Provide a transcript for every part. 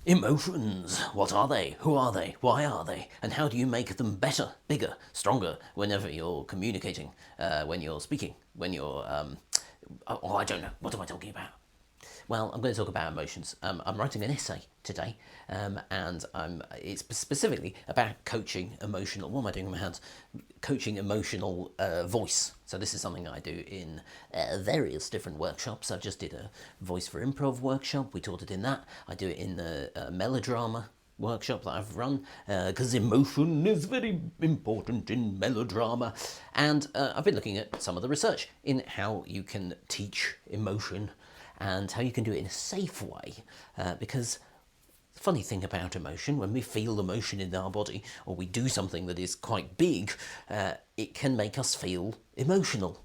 Emotions. What are they? Who are they? Why are they? And how do you make them better, bigger, stronger whenever you're communicating, when you're speaking, when you're, oh, I don't know. What am I talking about? Well, I'm going to talk about emotions. I'm writing an essay today, and it's specifically about coaching emotional. What am I doing with my hands? Coaching emotional voice. So this is something I do in various different workshops. I just did a voice for improv workshop. We taught it in that. I do it in the melodrama workshop that I've run, because emotion is very important in melodrama, and I've been looking at some of the research in how you can teach emotion and how you can do it in a safe way, because the funny thing about emotion, when we feel emotion in our body or we do something that is quite big, it can make us feel emotional,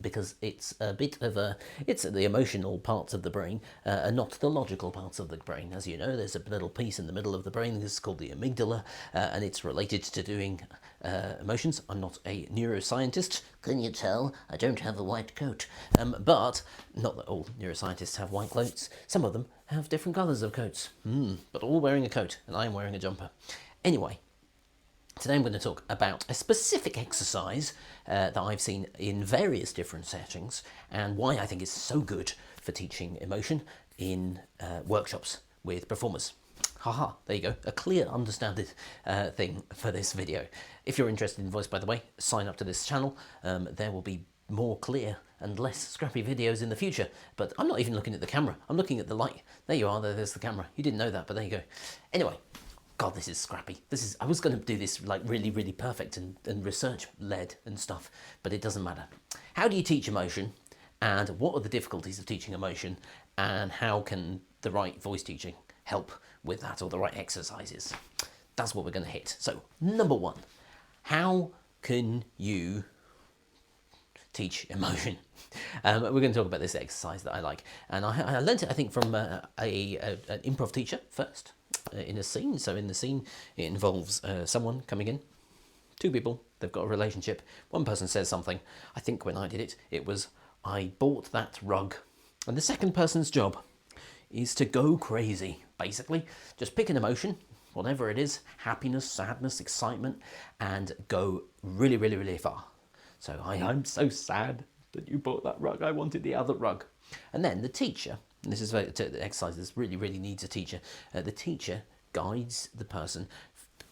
because it's a bit of it's the emotional parts of the brain, are not the logical parts of the brain. As you know, there's a little piece in the middle of the brain, this is called the amygdala, and it's related to doing emotions. I'm not a neuroscientist, can you tell? I don't have a white coat, but not that all neuroscientists have white coats. Some of them have different colours of coats, but all wearing a coat, and I'm wearing a jumper. Anyway, today I'm going to talk about a specific exercise that I've seen in various different settings, and why I think it's so good for teaching emotion in workshops with performers. Haha, there you go, a clear, understood thing for this video. If you're interested in voice, by the way, sign up to this channel. There will be more clear and less scrappy videos in the future, but I'm not even looking at the camera, I'm looking at the light. There you are, there's the camera. You didn't know that, but there you go. Anyway, God, this is scrappy. I was going to do this like really, really perfect and research-led and stuff, but it doesn't matter. How do you teach emotion, and what are the difficulties of teaching emotion, and how can the right voice teaching help with that, or the right exercises? That's what we're going to hit. So, number one, how can you teach emotion? We're going to talk about this exercise that I like, and I learned it, I think, from an improv teacher first. In a scene. So in the scene, it involves someone coming in, two people, they've got a relationship, one person says something. I think when I did it, it was, I bought that rug. And the second person's job is to go crazy, basically. Just pick an emotion, whatever it is, happiness, sadness, excitement, and go really, really, really far. So I'm so sad that you bought that rug, I wanted the other rug. And then the teacher, and this is the exercise, this really, really needs a teacher. The teacher guides the person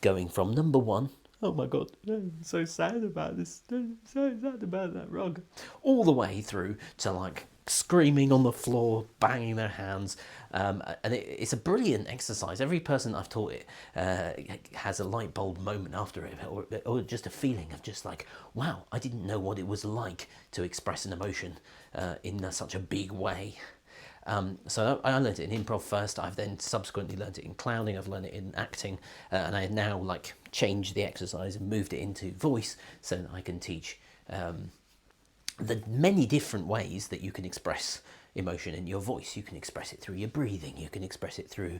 going from number one, oh my God, I'm so sad about this, I'm so sad about that rug, all the way through to like screaming on the floor, banging their hands, and it's a brilliant exercise. Every person I've taught it has a light bulb moment after it, or just a feeling of just like, wow, I didn't know what it was like to express an emotion in such a big way. So I learned it in improv first. I've then subsequently learned it in clowning. I've learned it in acting, and I have now like changed the exercise and moved it into voice, so that I can teach the many different ways that you can express emotion in your voice. You can express it through your breathing. You can express it through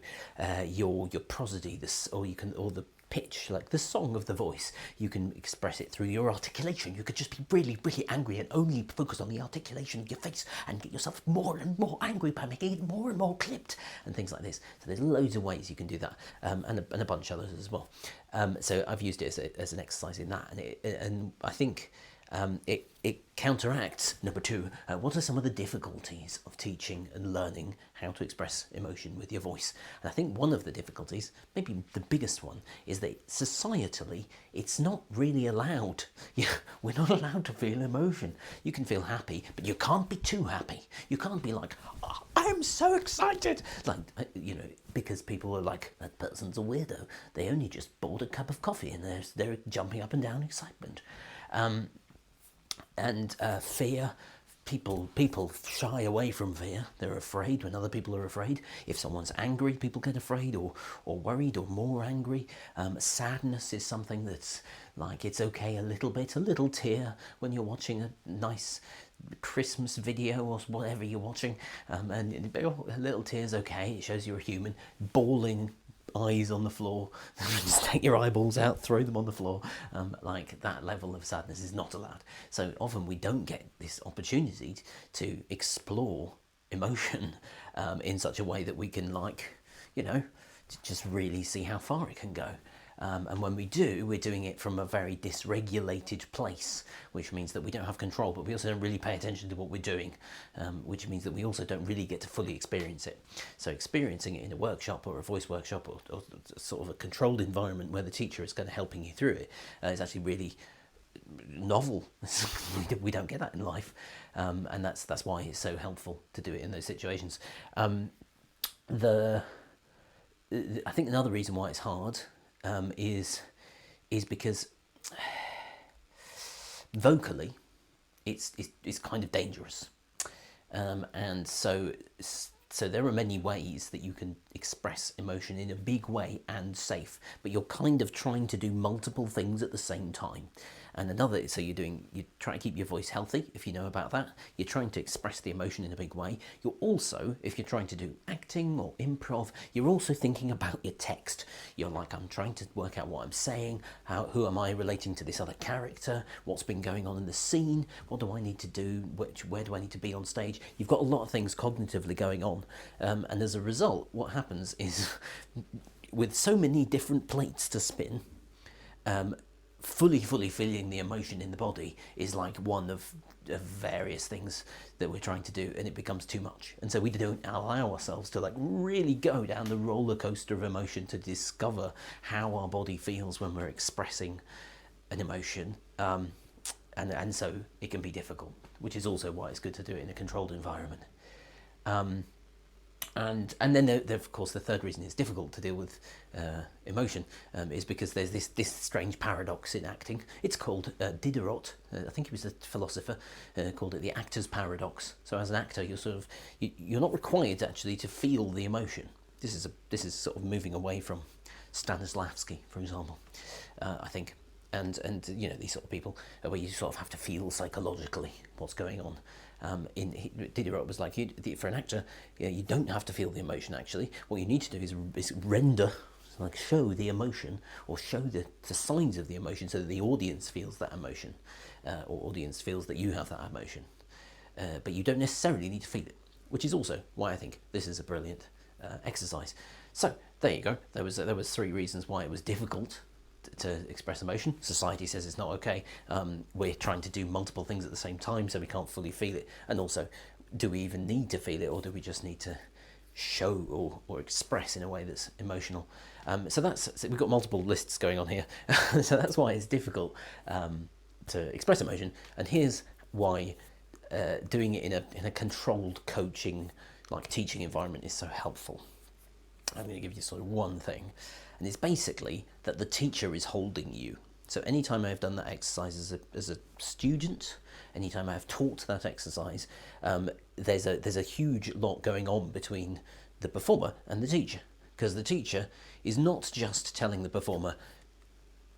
your prosody, or the pitch, like the song of the voice. You can express it through your articulation. You could just be really, really angry and only focus on the articulation of your face and get yourself more and more angry by making it more and more clipped and things like this. So there's loads of ways you can do that, and a bunch of others as well. So I've used it as an exercise in that, and I think it counteracts, number two, what are some of the difficulties of teaching and learning how to express emotion with your voice? And I think one of the difficulties, maybe the biggest one, is that societally, it's not really allowed. We're not allowed to feel emotion. You can feel happy, but you can't be too happy. You can't be like, oh, I'm so excited. Like, because people are like, that person's a weirdo. They only just bought a cup of coffee and they're jumping up and down in excitement. And fear, people shy away from fear. They're afraid when other people are afraid. If someone's angry, people get afraid or worried or more angry. Sadness is something that's like, it's okay a little tear when you're watching a nice Christmas video or whatever you're watching, and a little tear's okay. It shows you're a human. Bawling, eyes on the floor, just take your eyeballs out, throw them on the floor, like that level of sadness is not allowed. So often we don't get this opportunity to explore emotion in such a way that we can, like, to just really see how far it can go. And when we do, we're doing it from a very dysregulated place, which means that we don't have control, but we also don't really pay attention to what we're doing, which means that we also don't really get to fully experience it. So experiencing it in a workshop or a voice workshop, or sort of a controlled environment where the teacher is kind of helping you through it, is actually really novel. We don't get that in life, and that's why it's so helpful to do it in those situations. I think another reason why it's hard is because vocally it's kind of dangerous, and so there are many ways that you can express emotion in a big way and safe, but you're kind of trying to do multiple things at the same time. And another, so you try to keep your voice healthy, if you know about that. You're trying to express the emotion in a big way. You're also, if you're trying to do acting or improv, you're also thinking about your text. You're like, I'm trying to work out what I'm saying, who am I relating to this other character, what's been going on in the scene, what do I need to do, where do I need to be on stage. You've got a lot of things cognitively going on, and as a result, what happens is, with so many different plates to spin, fully feeling the emotion in the body is like one of various things that we're trying to do, and it becomes too much. And so we don't allow ourselves to like really go down the roller coaster of emotion to discover how our body feels when we're expressing an emotion, and so it can be difficult, which is also why it's good to do it in a controlled environment. And then of course the third reason it's difficult to deal with emotion is because there's this strange paradox in acting. It's called Diderot, I think he was a philosopher, called it the actor's paradox. So as an actor, you're not required actually to feel the emotion. This is sort of moving away from Stanislavski, for example, I think. And you know, these sort of people where you sort of have to feel psychologically what's going on. Diderot was like, for an actor, you don't have to feel the emotion actually. What you need to do is render, like show the emotion, or show the signs of the emotion, so that the audience feels that emotion, or audience feels that you have that emotion. But you don't necessarily need to feel it, which is also why I think this is a brilliant exercise. So there you go. There was 3 reasons why it was difficult to express emotion. Society says it's not okay. We're trying to do multiple things at the same time, so we can't fully feel it. And also, do we even need to feel it, or do we just need to show or express in a way that's emotional? So we've got multiple lists going on here. So that's why it's difficult to express emotion. And here's why doing it in a controlled coaching, like teaching environment is so helpful. I'm going to give you sort of one thing, and it's basically that the teacher is holding you. So anytime I've done that exercise as a student, anytime I've taught that exercise, there's a huge lot going on between the performer and the teacher, because the teacher is not just telling the performer,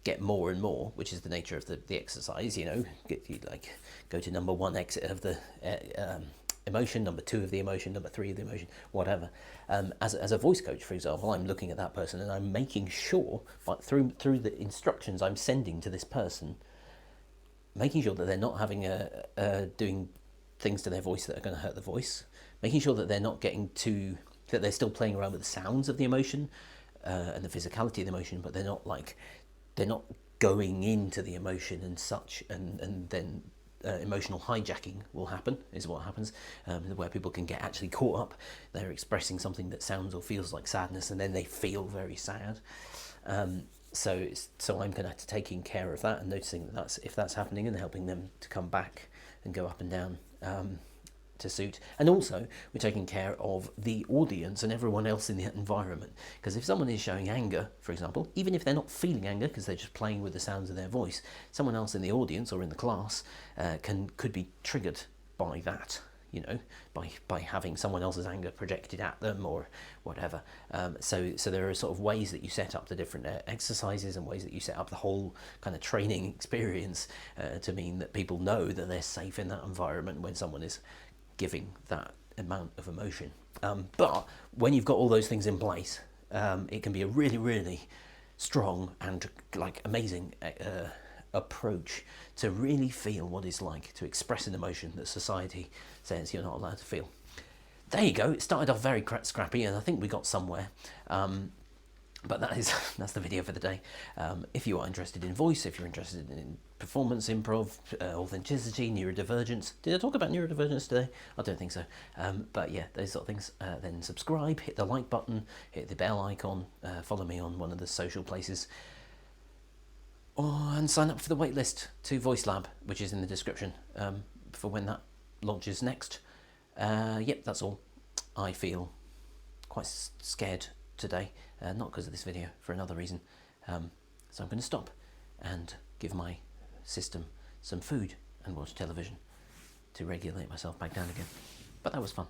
get more and more, which is the nature of the exercise, you know, go to number 1 exit of the emotion, number 2 of the emotion, number 3 of the emotion, whatever. As a voice coach, for example, I'm looking at that person and I'm making sure, like through the instructions I'm sending to this person, making sure that they're not having doing things to their voice that are going to hurt the voice, making sure that they're not that they're still playing around with the sounds of the emotion and the physicality of the emotion, but they're not going into the emotion and such, and then emotional hijacking will happen, is what happens, where people can get actually caught up. They're expressing something that sounds or feels like sadness, and then they feel very sad. So I'm going to have to taking care of that and noticing that if that's happening, and helping them to come back and go up and down to suit. And also we're taking care of the audience and everyone else in the environment, because if someone is showing anger, for example, even if they're not feeling anger because they're just playing with the sounds of their voice, someone else in the audience or in the class could be triggered by that, you know, by having someone else's anger projected at them or whatever. So there are sort of ways that you set up the different exercises and ways that you set up the whole kind of training experience to mean that people know that they're safe in that environment when someone is giving that amount of emotion. But when you've got all those things in place, it can be a really, really strong and like amazing approach to really feel what it's like to express an emotion that society says you're not allowed to feel. There you go. It started off very scrappy, and I think we got somewhere. But that's the video for the day. If you are interested in voice, if you're interested in performance, improv, authenticity, neurodivergence. Did I talk about neurodivergence today? I don't think so. But yeah, those sort of things. Then subscribe, hit the like button, hit the bell icon, follow me on one of the social places. And sign up for the waitlist to Voice Lab, which is in the description for when that launches next. Yep, that's all. I feel quite scared today, not because of this video, for another reason. So I'm going to stop and give my system some food and watch television to regulate myself back down again. But that was fun.